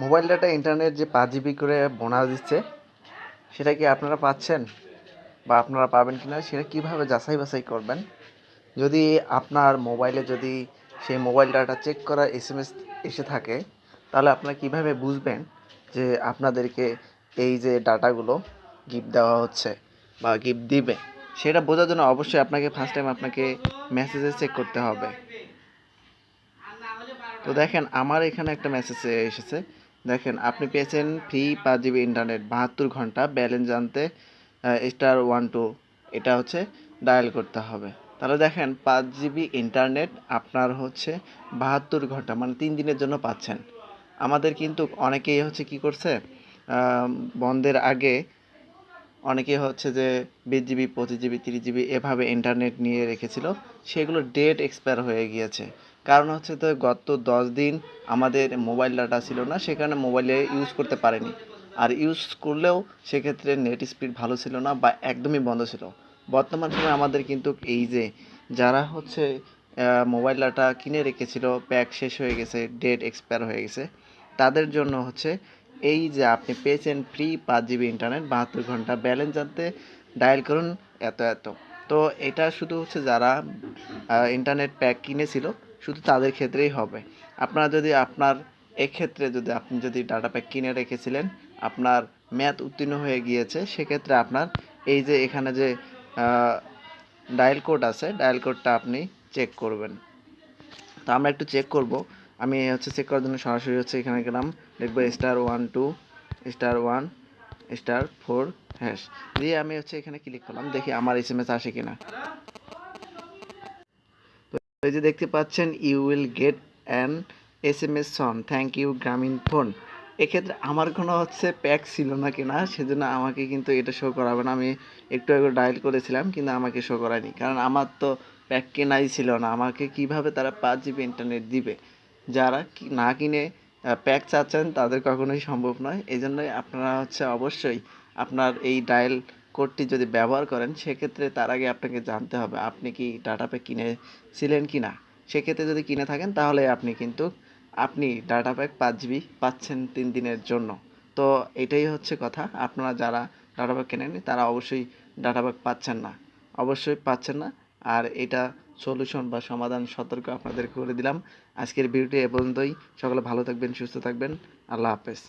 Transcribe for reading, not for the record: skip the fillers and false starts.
Mobile data internet যে 5 GB করে bonus দিচ্ছে, সেটা কি আপনারা পাচ্ছেন বা আপনারা পাবেন কি না সেটা কীভাবে যাচাই বাছাই করবেন? যদি আপনার মোবাইলে যদি সেই মোবাইল ডাটা চেক করার SMS এসে থাকে, তাহলে আপনারা কীভাবে বুঝবেন যে আপনাদেরকে এই যে ডাটাগুলো গিফট দেওয়া হচ্ছে বা গিফট দিবে? সেটা বোঝার জন্য অবশ্যই আপনাকে ফার্স্ট টাইম আপনাকে মেসেজে চেক করতে হবে। তো দেখেন, আমার এখানে একটা মেসেজ এসেছে। দেখেন, আপনি পেয়েছেন ফ্রি 5 জিবি ইন্টারনেট 72 ঘন্টা ব্যালেন্স জানতে *12 এটা হচ্ছে ডায়াল করতে হবে। তাহলে দেখেন, 5 জিবি ইন্টারনেট আপনার হচ্ছে 72 ঘন্টা মানে 3 দিনের জন্য পাচ্ছেন। আমাদের কিন্তু অনেকেই হচ্ছে কি করছে, বন্ধের আগে অনেকেই হচ্ছে যে 20 জিবি 25 জিবি 30 জিবি এভাবে ইন্টারনেট নিয়ে রেখেছিল, সেগুলো ডেট এক্সপায়ার হয়ে গিয়েছে। কারণ হচ্ছে তো গত 10 দিন আমাদের মোবাইল ডাটা ছিল না, সে কারণে মোবাইলে ইউজ করতে পারেনি। আর ইউজ করলেও সেক্ষেত্রে নেট স্পিড ভালো ছিল না বা একদমই বন্ধ ছিল। বর্তমান সময়ে আমাদের কিন্তু এই যে যারা হচ্ছে মোবাইল ডাটা কিনে রেখেছিল, প্যাক শেষ হয়ে গেছে, ডেট এক্সপায়ার হয়ে গেছে, তাদের জন্য হচ্ছে এই যে আপনি পেয়েছেন ফ্রি 5 জিবি ইন্টারনেট 72 ঘন্টা ব্যালেন্স জানতে ডায়াল করুন এত। তো এটা শুধু হচ্ছে যারা ইন্টারনেট প্যাক কিনেছিল শুধু তাদের ক্ষেত্রেই হবে। আপনারা যদি আপনার এক্ষেত্রে যদি আপনি যদি ডাটা প্যাক কিনে রেখেছিলেন, আপনার মেয়াদ উত্তীর্ণ হয়ে গিয়েছে, সেক্ষেত্রে আপনার এই যে এখানে যে ডায়াল কোড আছে, ডায়াল কোডটা আপনি চেক করবেন। তো আমরা একটু চেক করব। আমি হচ্ছে চেক করার জন্য সরাসরি হচ্ছে এখানে গেলাম, দেখবো *12*4# দিয়ে আমি হচ্ছে এখানে ক্লিক করলাম, দেখি আমার SMS আসে কিনা। তো এই যে দেখতে পাচ্ছেন, you will get an SMS on thank you Grameenphone. এক্ষেত্রে আমার কোনো হচ্ছে প্যাক ছিল না কিনা, সেজন্য আমাকে কিন্তু এটা শো করাবে না। আমি একটু আগে ডায়াল করেছিলাম কিন্তু আমাকে শো করায়নি, কারণ আমার তো প্যাক কেনাই ছিল না। আমাকে কিভাবে তারা 5 জিবি ইন্টারনেট দিবে? যারা না কিনে প্যাক চাচ্ছেন তাদের কখনোই সম্ভব নয়। এই জন্যই আপনারা হচ্ছে অবশ্যই আপনার এই ডায়াল কোডটি যদি ব্যবহার করেন, সেক্ষেত্রে তার আগে আপনাকে জানতে হবে আপনি কি ডাটা প্যাক কিনেছিলেন কি না। সেক্ষেত্রে যদি কিনে থাকেন, তাহলে আপনি ডাটা প্যাক 5 জিবি পাচ্ছেন 3 দিনের জন্য। তো এটাই হচ্ছে কথা, আপনারা যারা ডাটা প্যাক কেনেননি তারা অবশ্যই ডাটা প্যাক অবশ্যই পাচ্ছেন না। আর এটা সলিউশন বা সমাধান সতর্ক আপনাদের করে দিলাম। আজকের ভিডিওটি এ পর্যন্তই। সকলে ভালো থাকবেন, সুস্থ থাকবেন। আল্লাহ হাফেজ।